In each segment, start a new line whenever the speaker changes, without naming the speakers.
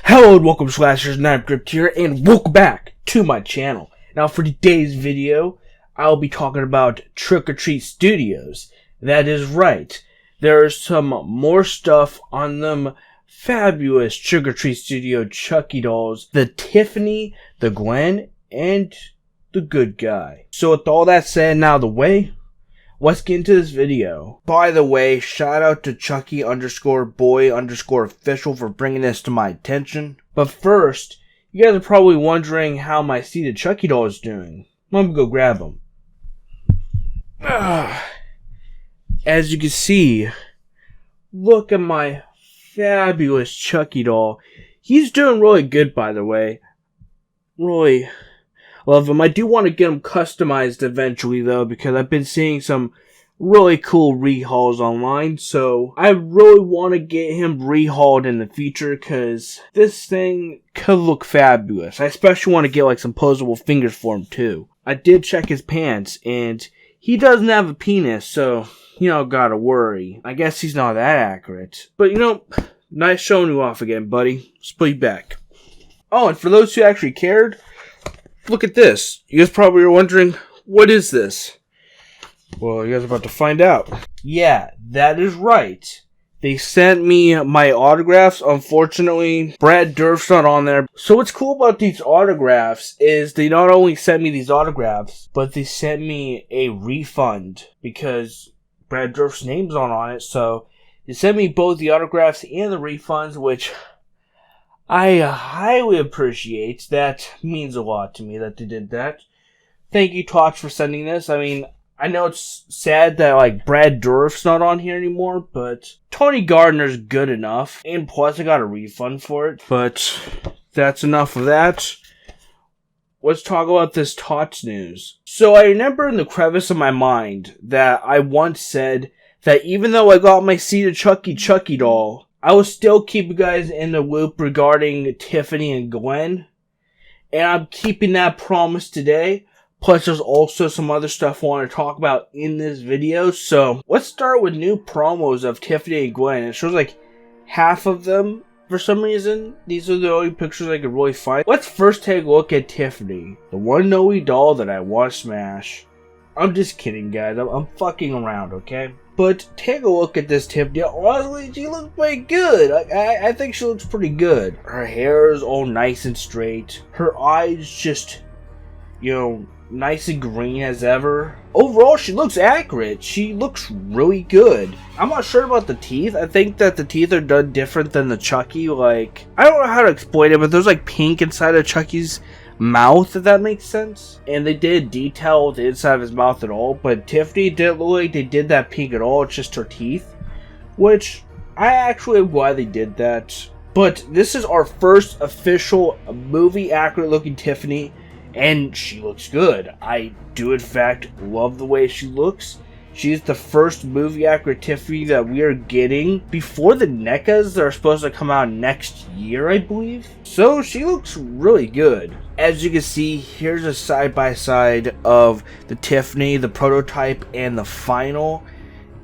Hello and welcome Slashers, and I'm Gripped here, and welcome back to my channel. Now for today's video, I'll be talking about Trick or Treat Studios. That is right, there's some more stuff on them fabulous Trick or Treat Studio Chucky dolls, the Tiffany, the Glen, and the good guy. So with all that said and out of the way, let's get into this video. By the way, shout out to Chucky_boy_official for bringing this to my attention. But first, you guys are probably wondering how my seated Chucky doll is doing. Let me go grab him. As you can see, look at my fabulous Chucky doll. He's doing really good, by the way. Really love him. I do want to get him customized eventually, though, because I've been seeing some really cool rehauls online. So I really want to get him rehauled in the future, because this thing could look fabulous. I especially want to get like some posable fingers for him, too. I did check his pants, and he doesn't have a penis, so gotta worry. I guess he's not that accurate. But nice showing you off again, buddy. Let's put you back. Oh, and for those who actually cared, look at this. You guys probably are wondering, what is this? Well, you guys are about to find out. Yeah, that is right. They sent me my autographs. Unfortunately, Brad Dourif's not on there. So what's cool about these autographs is they not only sent me these autographs, but they sent me a refund because Brad Dourif's name's not on it. So they sent me both the autographs and the refunds, which I highly appreciate. That means a lot to me that they did that. Thank you, Tots, for sending this. I mean, I know it's sad that Brad Dourif's not on here anymore, but Tony Gardner's good enough. And plus I got a refund for it. But that's enough of that. Let's talk about this Tots news. So I remember in the crevice of my mind that I once said that even though I got my seated Chucky doll, I will still keep you guys in the loop regarding Tiffany and Glenn. And I'm keeping that promise today. Plus, there's also some other stuff I want to talk about in this video. So, let's start with new promos of Tiffany and Glenn. It shows half of them for some reason. These are the only pictures I could really find. Let's first take a look at Tiffany, the one and only doll that I want to smash. I'm just kidding, guys. I'm fucking around, okay? But take a look at this Tiffany. Honestly, she looks pretty good. I think she looks pretty good. Her hair is all nice and straight. Her eyes just, nice and green as ever. Overall, she looks accurate. She looks really good. I'm not sure about the teeth. I think that the teeth are done different than the Chucky. I don't know how to explain it, but there's pink inside of Chucky's mouth, if that makes sense. And they did detail the inside of his mouth at all, but Tiffany didn't look like they did that pink at all. It's just her teeth, which I actually am glad they did that. But this is our first official movie accurate looking Tiffany, and she looks good. I do in fact love the way she looks. She's the first movie accurate Tiffany that we are getting before the NECAs that are supposed to come out next year, I believe. So she looks really good. As you can see, here's a side-by-side of the Tiffany, the prototype, and the final.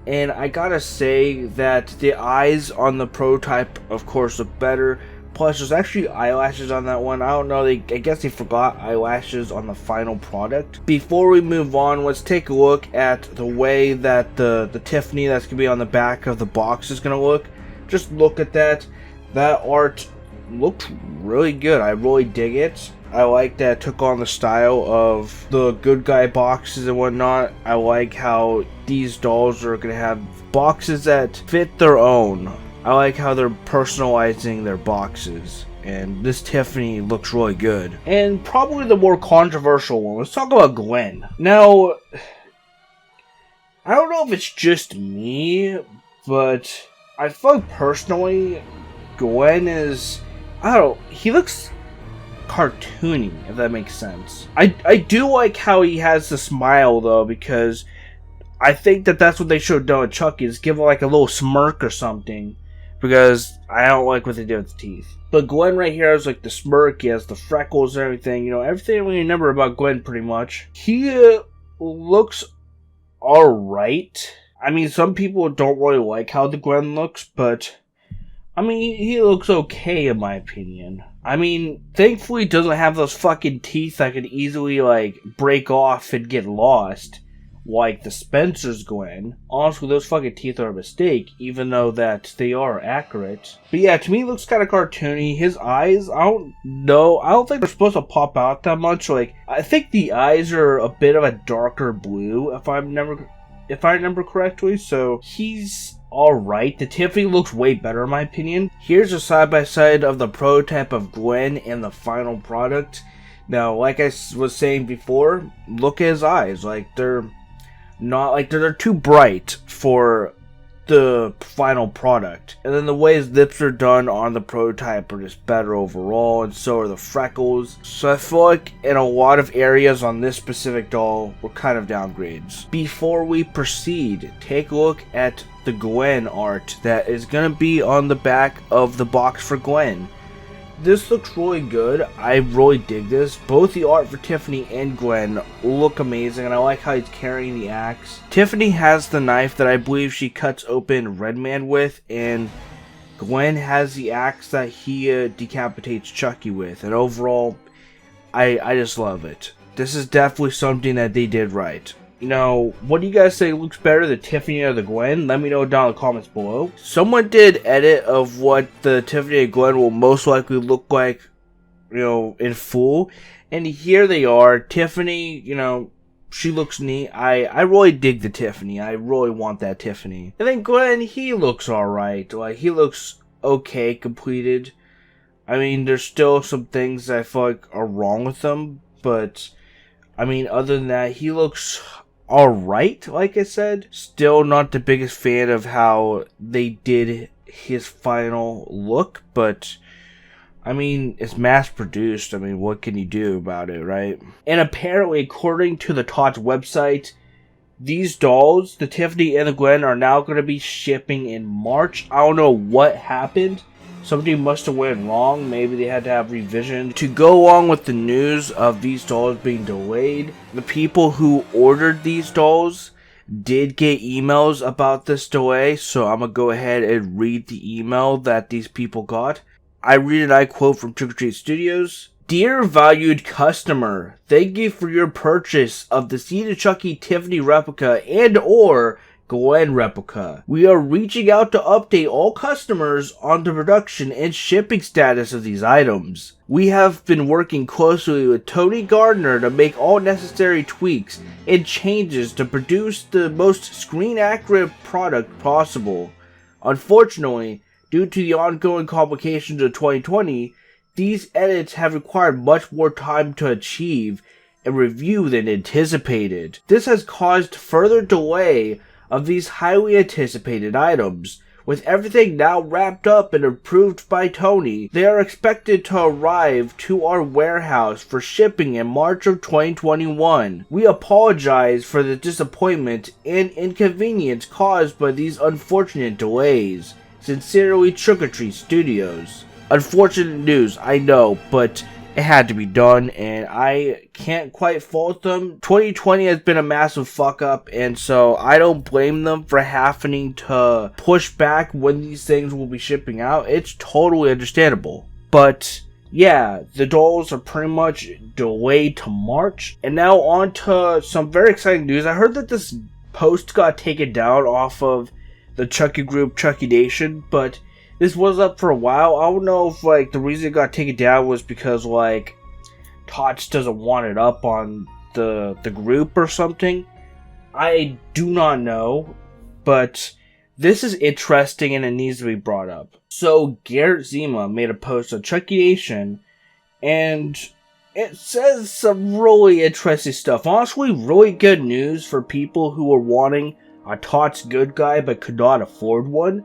And I gotta say that the eyes on the prototype, of course, look better. Plus, there's actually eyelashes on that one. I don't know, I guess they forgot eyelashes on the final product. Before we move on, let's take a look at the way that the Tiffany that's going to be on the back of the box is going to look. Just look at that. That art looked really good. I really dig it. I like that it took on the style of the good guy boxes and whatnot. I like how these dolls are going to have boxes that fit their own. I like how they're personalizing their boxes, and this Tiffany looks really good. And probably the more controversial one, let's talk about Glen. Now, I don't know if it's just me, but I feel personally, Glen is, he looks cartoony, if that makes sense. I do like how he has the smile, though, because I think that that's what they should have done with Chucky, is give him a little smirk or something. Because I don't like what they did with the teeth. But Glen right here has the smirk, he has the freckles and everything. Everything we remember about Glen pretty much. He looks alright. I mean, some people don't really like how the Glen looks, but I mean, he looks okay in my opinion. I mean, thankfully he doesn't have those fucking teeth that could easily, like, break off and get lost. Like the Spencer's Glen. Honestly, those fucking teeth are a mistake, even though that they are accurate. But yeah, to me it looks kind of cartoony. His eyes, I don't know. I don't think they're supposed to pop out that much. Like, I think the eyes are a bit of a darker blue, if I remember correctly. So he's alright. The Tiffany looks way better in my opinion. Here's a side-by-side of the prototype of Glen and the final product. Now, like I was saying before, look at his eyes. Like, they're not like they're too bright for the final product. And then the way his lips are done on the prototype are just better overall, and so are the freckles. So I feel like in a lot of areas on this specific doll were kind of downgrades. Before we proceed, take a look at the Glen art that is going to be on the back of the box for Glen. This looks really good. I really dig this. Both the art for Tiffany and Glen look amazing, and I like how he's carrying the axe. Tiffany has the knife that I believe she cuts open Redman with, and Glen has the axe that he decapitates Chucky with. And overall, I just love it. This is definitely something that they did right. You know, what do you guys say looks better, the Tiffany or the Glen? Let me know down in the comments below. Someone did edit of what the Tiffany and Glen will most likely look like, you know, in full. And here they are. Tiffany, you know, she looks neat. I really dig the Tiffany. I really want that Tiffany. And then Glen, he looks alright. Like, he looks okay completed. I mean, there's still some things that I feel like are wrong with him. But, I mean, other than that, he looks alright, like I said. Still not the biggest fan of how they did his final look, but I mean, it's mass produced. I mean, what can you do about it, right? And apparently, according to the Tots website, these dolls, the Tiffany and the Glen, are now going to be shipping in March. I don't know what happened. Something must have went wrong. Maybe they had to have revision to go along with the news of these dolls being delayed. The people who ordered these dolls did get emails about this delay, so I'm going to go ahead and read the email that these people got. I read and I quote from Trick or Treat Studios. Dear valued customer, thank you for your purchase of the Seed of Chucky Tiffany replica and or Glen replica. We are reaching out to update all customers on the production and shipping status of these items. We have been working closely with Tony Gardner to make all necessary tweaks and changes to produce the most screen accurate product possible. Unfortunately, due to the ongoing complications of 2020, these edits have required much more time to achieve and review than anticipated. This has caused further delay of these highly anticipated items. With everything now wrapped up and approved by Tony, they are expected to arrive to our warehouse for shipping in March of 2021. We apologize for the disappointment and inconvenience caused by these unfortunate delays. Sincerely, Trick or Treat Studios. Unfortunate news, I know, but it had to be done, and I can't quite fault them. 2020 has been a massive fuck up, and so I don't blame them for having to push back when these things will be shipping out. It's totally understandable. But yeah, the dolls are pretty much delayed to March. And now on to some very exciting news. I heard that this post got taken down off of the Chucky group, Chucky Nation, but this was up for a while. I don't know if, like, the reason it got taken down was because, like, Tots doesn't want it up on the group or something. I do not know, but this is interesting and it needs to be brought up. So, Garrett Zima made a post on Chucky Nation, and it says some really interesting stuff. Honestly, really good news for people who are wanting a Tots good guy but could not afford one.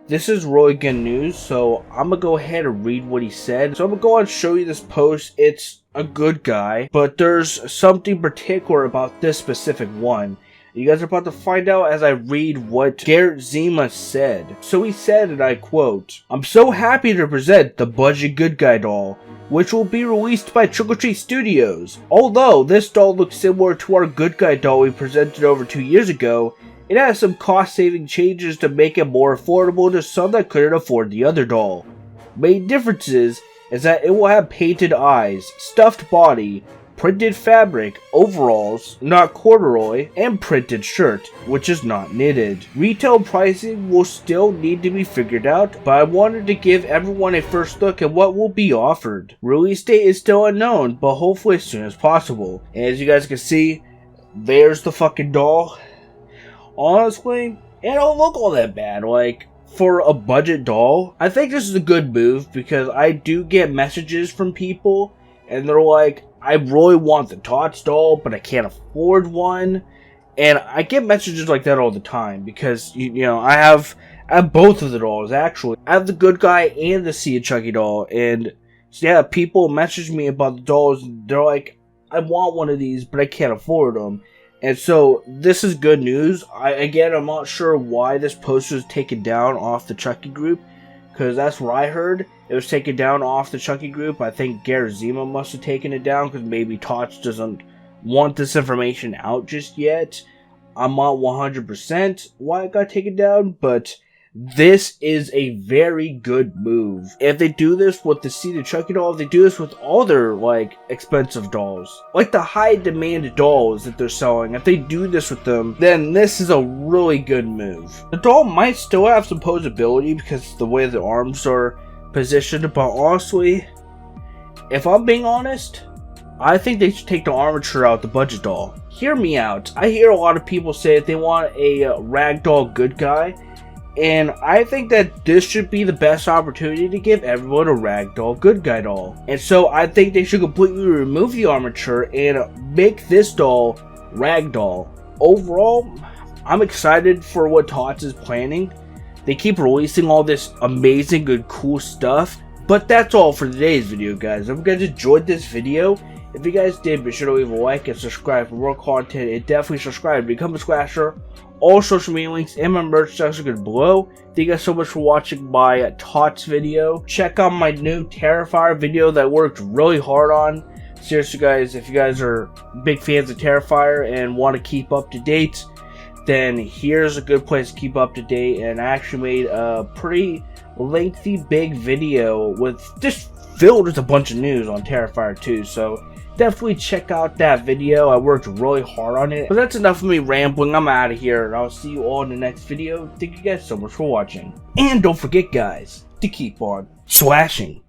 This is really good news, so I'm going to go ahead and read what he said. So I'm going to go on and show you this post. It's a good guy, but there's something particular about this specific one. You guys are about to find out as I read what Garrett Zima said. So he said, and I quote, "I'm so happy to present the Budget Good Guy doll, which will be released by Trick or Treat Studios. Although this doll looks similar to our Good Guy doll we presented over 2 years ago, It has some cost-saving changes to make it more affordable to some that couldn't afford the other doll. Main differences is that it will have painted eyes, stuffed body, printed fabric, overalls, not corduroy, and printed shirt, which is not knitted. Retail pricing will still need to be figured out, but I wanted to give everyone a first look at what will be offered. Release date is still unknown, but hopefully as soon as possible. And as you guys can see, there's the fucking doll. Honestly, it don't look all that bad. Like, for a budget doll, I think this is a good move because I do get messages from people and they're like, I really want the Tots doll, but I can't afford one. And I get messages like that all the time because, you know, I have both of the dolls, actually. I have the Good Guy and the See a Chucky doll. And, so yeah, people message me about the dolls. They're like, I want one of these, but I can't afford them. And so, this is good news. I'm not sure why this poster was taken down off the Chucky group. Because that's what I heard. It was taken down off the Chucky group. I think Garazima must have taken it down because maybe Tots doesn't want this information out just yet. I'm not 100% why it got taken down, but this is a very good move. If they do this with the See the Chucky doll, if they do this with all their, like, expensive dolls, like the high demand dolls that they're selling, if they do this with them, then this is a really good move. The doll might still have some posability because of the way the arms are positioned, but honestly, if I'm being honest, I think they should take the armature out the budget doll. Hear me out. I hear a lot of people say that they want a ragdoll good guy, and I think that this should be the best opportunity to give everyone a ragdoll good guy doll. And so I think they should completely remove the armature and make this doll ragdoll. Overall, I'm excited for what Tots is planning. They keep releasing all this amazing and cool stuff. But that's all for today's video, guys. If you guys enjoyed this video, if you guys did, be sure to leave a like and subscribe for more content. And definitely subscribe to become a Squasher. All social media links and my merch section are below. Thank you guys so much for watching my Tots video. Check out my new Terrifier video that I worked really hard on. Seriously, guys, if you guys are big fans of Terrifier and want to keep up to date, then here's a good place to keep up to date. And I actually made a pretty lengthy, big video with just filled with a bunch of news on Terrifier 2. So definitely check out that video. I worked really hard on it. But that's enough of me rambling. I'm out of here. And I'll see you all in the next video. Thank you guys so much for watching. And don't forget, guys, to keep on swashing.